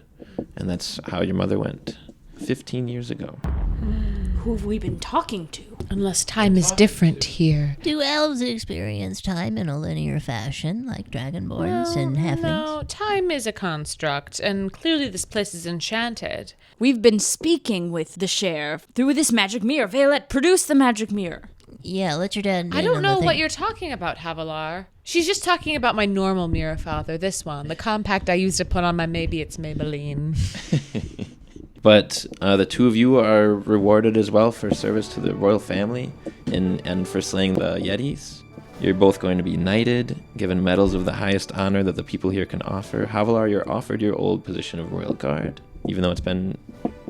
And that's how your mother went 15 years ago. Who have we been talking to? Unless time is different here. Do elves experience time in a linear fashion, like dragonborns and halflings? No, time is a construct, and clearly this place is enchanted. We've been speaking with the sheriff through this magic mirror. Vaylet, produce the magic mirror. Yeah, let your dad. I don't know what you're talking about, Havalar. She's just talking about my normal mirror, Father. This one, the compact I used to put on my Maybe It's Maybelline. But the two of you are rewarded as well for service to the royal family and for slaying the Yetis. You're both going to be knighted, given medals of the highest honor that the people here can offer. Havalar, you're offered your old position of royal guard, even though it's been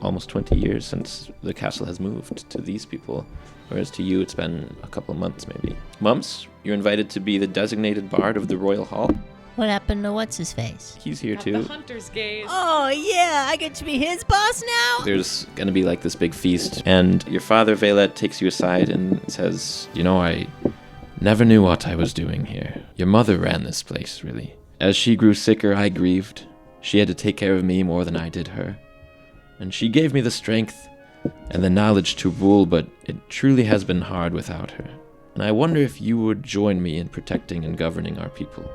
almost 20 years since the castle has moved to these people, whereas to you it's been a couple of months maybe. Mumps, you're invited to be the designated bard of the royal hall. What happened to what's-his-face? He's here too. The hunter's gaze. Oh, yeah, I get to be his boss now? There's going to be like this big feast, and your father, Vaylet, takes you aside and says, "You know, I never knew what I was doing here. Your mother ran this place, really. As she grew sicker, I grieved. She had to take care of me more than I did her. And she gave me the strength and the knowledge to rule, but it truly has been hard without her. And I wonder if you would join me in protecting and governing our people.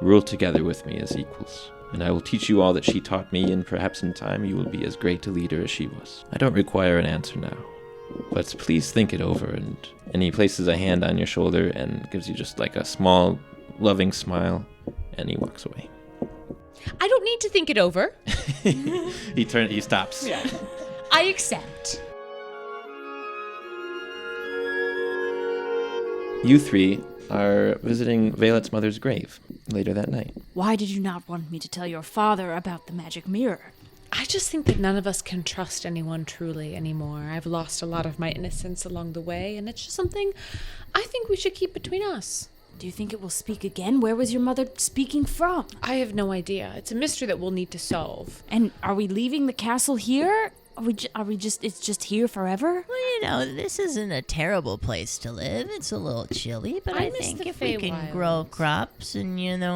Rule together with me as equals. And I will teach you all that she taught me, and perhaps in time you will be as great a leader as she was. I don't require an answer now, but please think it over." And he places a hand on your shoulder and gives you just like a small, loving smile, and he walks away. I don't need to think it over. He stops. Yeah. I accept. You three are visiting Vaylet's mother's grave later that night. Why did you not want me to tell your father about the magic mirror? I just think that none of us can trust anyone truly anymore. I've lost a lot of my innocence along the way, and it's just something I think we should keep between us. Do you think it will speak again? Where was your mother speaking from? I have no idea. It's a mystery that we'll need to solve. And are we leaving the castle here? It's just here forever? Well, this isn't a terrible place to live. It's a little chilly, but I think if we can grow crops and,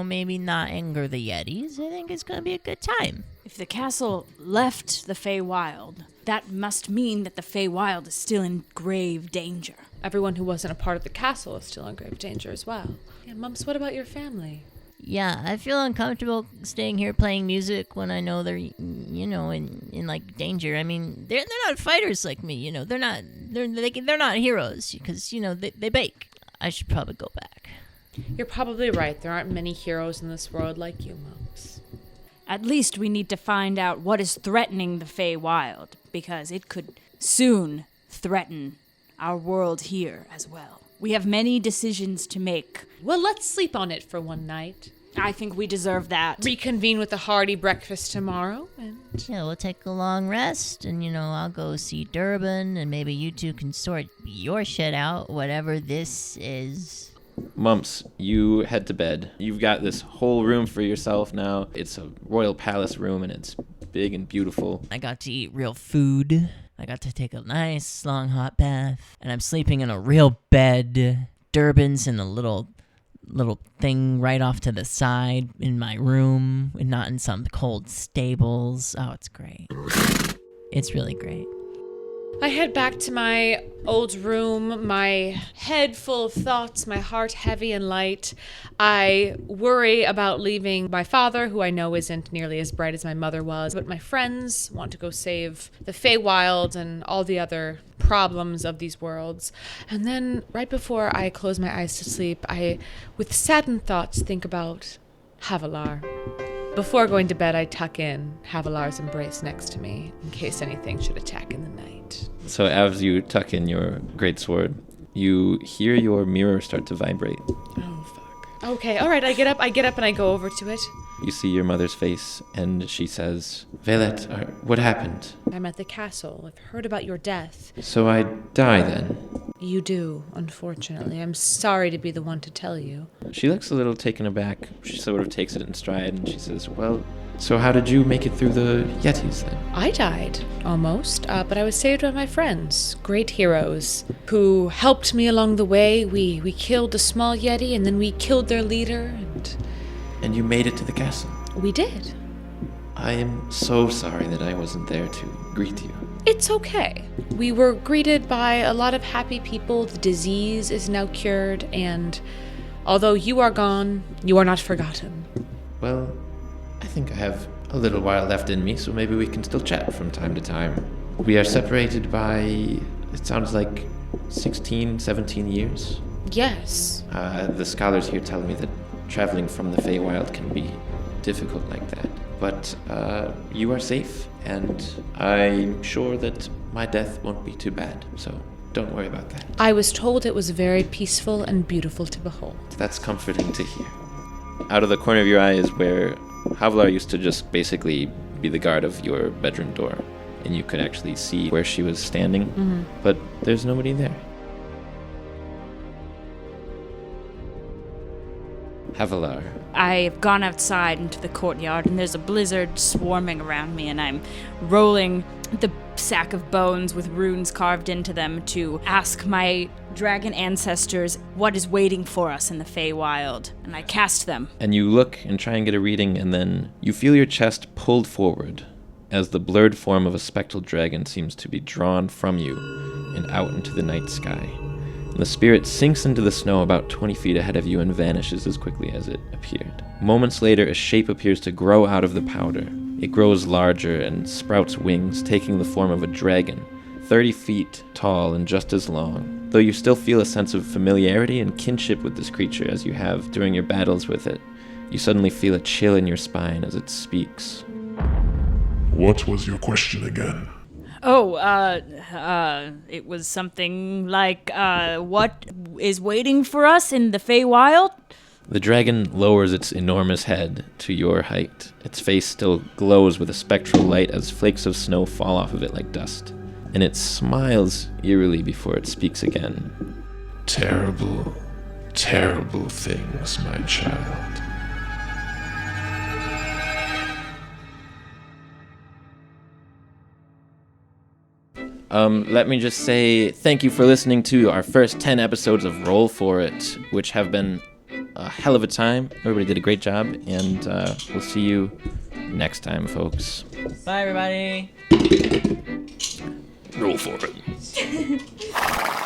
maybe not anger the Yetis, I think it's going to be a good time. If the castle left the Feywild, that must mean that the Feywild is still in grave danger. Everyone who wasn't a part of the castle is still in grave danger as well. Yeah, Mumps, what about your family? Yeah, I feel uncomfortable staying here playing music when I know they're, in like danger. I mean, they're not fighters like me, they're not heroes because, they bake. I should probably go back. You're probably right. There aren't many heroes in this world like you, Mumps. At least we need to find out what is threatening the Feywild, because it could soon threaten our world here as well. We have many decisions to make. Well, let's sleep on it for one night. I think we deserve that. Reconvene with a hearty breakfast tomorrow, and... Yeah, we'll take a long rest, and, I'll go see Durban, and maybe you two can sort your shit out, whatever this is. Mumps, you head to bed. You've got this whole room for yourself now. It's a royal palace room, and it's big and beautiful. I got to eat real food. I got to take a nice, long, hot bath. And I'm sleeping in a real bed. Durban's in a little thing right off to the side in my room, and not in some cold stables. Oh, it's great. It's really great. I head back to my old room, my head full of thoughts, my heart heavy and light. I worry about leaving my father, who I know isn't nearly as bright as my mother was, but my friends want to go save the Feywild and all the other problems of these worlds. And then right before I close my eyes to sleep, I, with saddened thoughts, think about Havilar. Before going to bed, I tuck in Havilar's embrace next to me in case anything should attack in the night. So as you tuck in your greatsword, you hear your mirror start to vibrate. Oh, fuck. Okay, all right, I get up and I go over to it. You see your mother's face, and she says, Veilette, what happened? I'm at the castle. I've heard about your death. So I die then? You do, unfortunately. I'm sorry to be the one to tell you. She looks a little taken aback. She sort of takes it in stride, and she says, well, so how did you make it through the Yetis then? I died, almost, but I was saved by my friends, great heroes, who helped me along the way. We killed a small Yeti, and then we killed their leader, And you made it to the castle? We did. I am so sorry that I wasn't there to greet you. It's okay. We were greeted by a lot of happy people. The disease is now cured, and although you are gone, you are not forgotten. Well, I think I have a little while left in me, so maybe we can still chat from time to time. We are separated by, it sounds like 16, 17 years. Yes. The scholars here tell me that traveling from the Feywild can be difficult like that. But you are safe, and I'm sure that my death won't be too bad, so don't worry about that. I was told it was very peaceful and beautiful to behold. That's comforting to hear. Out of the corner of your eye is where Havilar used to just basically be the guard of your bedroom door, and you could actually see where she was standing, but there's nobody there. Havilar. I've gone outside into the courtyard, and there's a blizzard swarming around me, and I'm rolling the sack of bones with runes carved into them to ask my dragon ancestors what is waiting for us in the Feywild, and I cast them. And you look and try and get a reading, and then you feel your chest pulled forward as the blurred form of a spectral dragon seems to be drawn from you and out into the night sky. The spirit sinks into the snow about 20 feet ahead of you and vanishes as quickly as it appeared. Moments later, a shape appears to grow out of the powder. It grows larger and sprouts wings, taking the form of a dragon, 30 feet tall and just as long. Though you still feel a sense of familiarity and kinship with this creature as you have during your battles with it, you suddenly feel a chill in your spine as it speaks. What was your question again? It was something like, what is waiting for us in the Feywild? The dragon lowers its enormous head to your height. Its face still glows with a spectral light as flakes of snow fall off of it like dust. And it smiles eerily before it speaks again. Terrible, terrible things, my child. Let me just say thank you for listening to our first 10 episodes of Roll For It, which have been a hell of a time. Everybody did a great job, and we'll see you next time, folks. Bye, everybody. Roll for it.